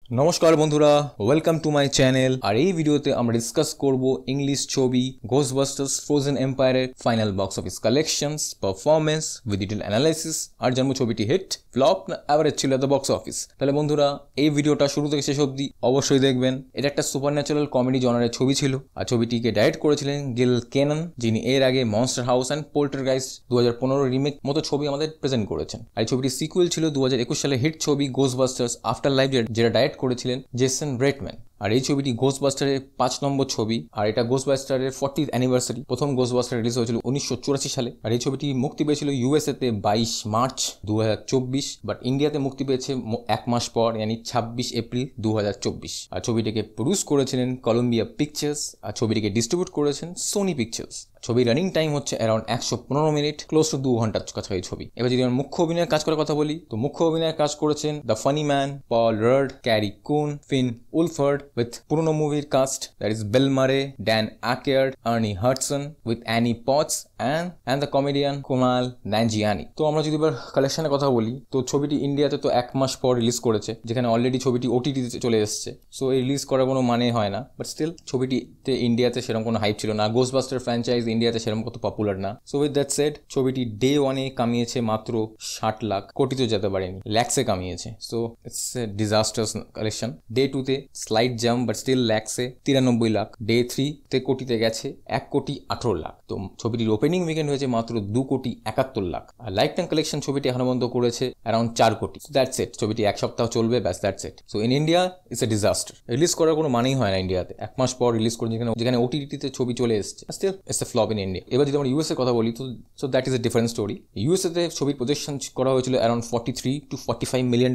নমস্কার বন্ধুরা, welcome to my channel. আর এই ভিডিওতে আমরা ডিসকাস করব ইংলিশ ছবি গোস্টবাস্টার্স ফ্রোজেন এম্পায়ারের final box office collections, performance with detail analysis, আর জানবো ছবিটি হিট, ফ্লপ না অ্যাভারেজ ছিল দ্য বক্স অফিস। তাহলে বন্ধুরা, এই ভিডিওটা শুরু থেকে শেষ অবধি অবশ্যই দেখবেন। এটা একটা সুপার ন্যাচারাল কমেডি জনারের ছবি ছিল, আর ছবিটিকে ডাইরেক্ট করেছিলেন গিল কেনন, যিনি এর আগে monster house and poltergeist 2015 remake মতো ছবি আমাদের প্রেজেন্ট করেছেন। আর এই ছবিটি সিকুয়েল ছিল 2021 সালে হিট ছবি গোস্টবাস্টার্স আফটার লাইফ, যেটা ডাইরেক্ট করেছিলেন জেসন ব্রেটম্যান। আর এই ছবিটি গোস্টবাস্টারের 5 নম্বর ছবি, আর এটা গোস্টবাস্টারের 40th অ্যানিভার্সারি। প্রথম গোস্টবাস্টার রিলিজ হয়েছিল 1984 সালে, আর এই ছবিটি মুক্তি পেয়েছিল ইউএসএ তে 22 মার্চ 2024, বাট ইন্ডিয়াতে মুক্তি পেয়েছে 1 মাস পর, यानी 26 এপ্রিল 2024। আর ছবিটিকে প্রডিউস করেছিলেন কলম্বিয়া পিকচার্স, আর ছবিটিকে ডিস্ট্রিবিউট করেছেন সোনি পিকচার্স। ছবির রানিং টাইম হচ্ছে অ্যারাউন্ড 115 মিনিট, ক্লোজ টু 2 ঘন্টার কাছাকাছি ছবি। এবার যদি আমরা মুখ্য অভিনয়ের কাজ করার কথা বলি, তো মুখ্য অভিনয়ের কাজ করেছেন the funny man, Paul Rudd, Carrie Coon, Finn উলফার্ড, with পুরনো মুভির caste, that is Bill Murray, Dan Aykroyd, Ernie Hudson, with Annie Potts and the comedian Kunal Nanjiani. তো আমরা যদি এবার কালেকশনের কথা বলি, তো ছবিটি ইন্ডিয়াতে তো 1 মাস পর রিলিজ করেছে, যেখানে অলরেডি ছবিটি ওটিটিতে চলে এসেছে। সো এই রিলিজ করার কোনো মানে হয় না, বাট স্টিল ছবিটিতে ইন্ডিয়াতে সেরকম কোনো হাইপ ছিল না। গোস্টবাস্টার ফ্র্যাঞ্চাইজ ইন্ডিয়াতে সেরকম কত পপুলার না। সো উইথ দ্যাট সেড, ছবিটি ডে 1-এ কামিয়েছে মাত্র 60 লাখ, কোটিতে যেতে পারেনি, ল্যাক্সে কামিয়েছে। So it's a disasters collection. Day 2-তে স্লাইড জাম্প, বাট স্টিল ল্যাক্সে 93 লাখ। ডে 3-তে কোটিতে গেছে 1,18 লাখ। তো ছবিটির ওপেনিং উইকেন্ড হয়েছে মাত্র 2,71 লাখ। আর লাইফ টাইম কালেকশন ছবিটি এখনো পর্যন্ত করেছে অ্যারাউন্ড 4 কোটি। That's it. ছবিটি 1 সপ্তাহ চলবে, ব্যাস, that's it. So in India it's a disaster. Release করার কোনো মানেই হয় না ইন্ডিয়াতে, 1 মাস পর রিলিজ করে, যেখানে ওটিটিতে ছবি চলে এসেছে। Still it's a flop in India. এবার যদি আমরা ইউএসএ কথা বলি, তো so that is a different story. ইউএসএতে ছবির প্রজেকশন করা হয়েছিল অ্যারাউন্ড $43 to $45 মিলিয়ন,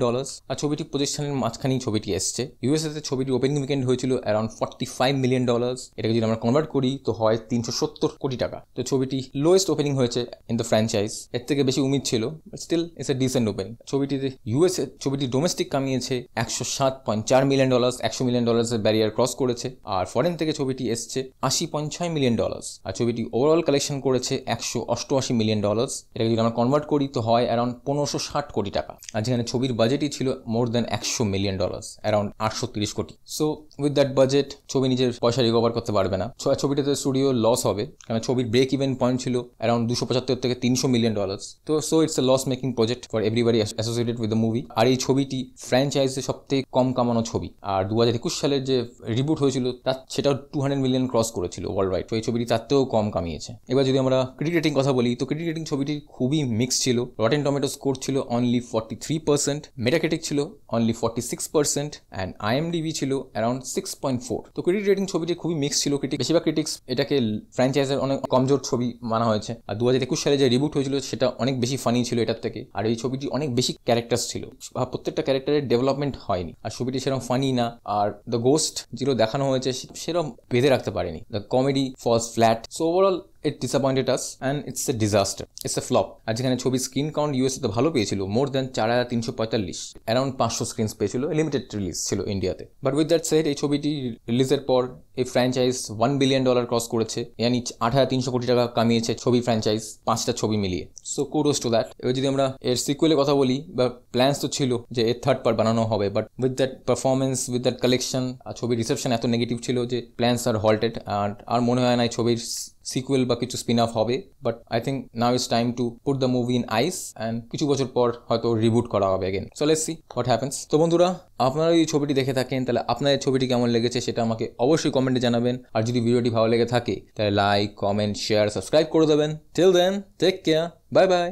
আর ছবিটি প্রজেকশনের মাঝখানেই ছবিটি এসছে। ইউএসএতে ছবিটির ওপেনিং উইকেন্ড হয়েছিল অ্যারাউন্ড $45 মিলিয়ন। এটাকে যদি আমরা কনভার্ট করি তো হয় 370 কোটি টাকা। তো ছবিটি লোয়েস্ট ওপেনিং হয়েছে ইন দ্য ফ্র্যাঞ্চাইজ। এর থেকে বেশি উমিদ ছিল, but still it's a decent opening. ছবিটিতে ইউএসএ ছবিটি ডোমেস্টিক কামিয়েছে $107.4 মিলিয়ন, $100 মিলিয়ন ব্যারিয়ার ক্রস করেছে। আর ফরেন থেকে ছবিটি এসছে $80.6 মিলিয়ন, আর ছবিটি ওভারঅল কালেকশন করেছে $188 মিলিয়ন। এটাকে যদি আমরা কনভার্ট করি তো হয় অ্যারাউন্ড 1560 কোটি টাকা। আর যেখানে ছবির বাজেটই ছিল মোর দ্যান $100 মিলিয়ন, অ্যারাউন্ড 830 কোটি। সো উইথ দ্যাট বাজেট ছবি নিজের পয়সা রিকভার করতে পারবে না। ছবিটাতে স্টুডিও লস হবে, কারণ ছবির ব্রেক ইভেন পয়েন্ট ছিল অ্যারাউন্ড $275 থেকে $300 মিলিয়ন। তো so it's a loss making project for everybody associated with the movie. আর এই ছবিটি ফ্র্যাঞ্চাইজে সবথেকে কম কামানো ছবি। আর 2021 সালের যে রিবুট হয়েছিল সেটাও 200 মিলিয়ন ক্রস করেছিল ওয়ার্ল্ড ওয়াইড। তো এই ছবিটি তার থেকেও কম কামিয়েছে। এবার যদি আমরা ক্রিটিক রেটিং কথা বলি, তো ক্রিটিক রেটিং ছবিটির খুবই মিক্স ছিল। রটেন টমেটো স্কোর ছিল অনলি 43%, মেটাক্রিটিক ছিল অনলি 46%, অ্যান্ড আইএমডিবি ছিল অ্যারাউন্ড 6.4। তো ক্রিটিক রেটিং ছবিটি খুবই মিক্স ছিল। বেশিরভাগ ক্রিটিক্স এটাকে ফ্র্যাঞ্চাইজের অনেক কমজোর ছবি মানা হয়েছে। আর 2021 সালে যে রিবুট হয়েছিল সেটা অনেক বেশি ফানি ছিল এটার থেকে। আর এই ছবিটি অনেক বেশি ক্যারেক্টার্স ছিল, প্রত্যেকটা ক্যারেক্টারের ডেভেলপমেন্ট হয়নি। আর ছবিটি সেরকম ফানি না। আর দ্য গোস্ট যেগুলো দেখানো হয়েছে সেরকম বেঁধে রাখতে পারেনি। The comedy falls flat. So overall it disappointed us and it's a disaster, it's a flop। আর যেখানে ছবির স্ক্রিন কাউন্ট ইউএসএ তে ভালো পেয়েছিল, মোর দ্যান 4345, অ্যারাউন্ড 500 স্ক্রিনস পেয়েছিল, লিমিটেড রিলিজ ছিল ইন্ডিয়াতে। বাট উইথ দ্যাট সেড, এই ছবিটি রিলিজের পর এই ফ্র্যাঞ্চাইজ $1 বিলিয়ন ক্রস করেছে, ইয়ানি 8300 কোটি টাকা কামিয়েছে ছবি ফ্র্যাঞ্চাইজ 5টা ছবি মিলিয়ে। So kudos to that. এবার যদি আমরা এর সিকুয়েলের কথা বলি, বা প্ল্যান্স তো ছিল যে এর 3rd পার্ট বানানো হবে, but with that performance, with that collection, আর ছবির রিসেপশন এত নেগেটিভ ছিল যে প্ল্যান্স আর হল্টেড। আর মনে হয় না ছবির সিকুয়েল বা কিছু স্পিন অফ হবে। But I think now it's time to put the movie in ice, and কিছু বছর পর হয়তো রিবুট করা হবে again. So let's see what happens. তো বন্ধুরা, আপনারা এই ছবিটি দেখে থাকেন, তাহলে আপনাদের ছবিটি কেমন লেগেছে সেটা আমাকে অবশ্যই কমেন্টে জানাবেন। আর যদি ভিডিওটি ভালো লেগে থাকে তাহলে লাইক, কমেন্ট, শেয়ার, সাবস্ক্রাইব করে দেবেন। Till then, take care, bye by.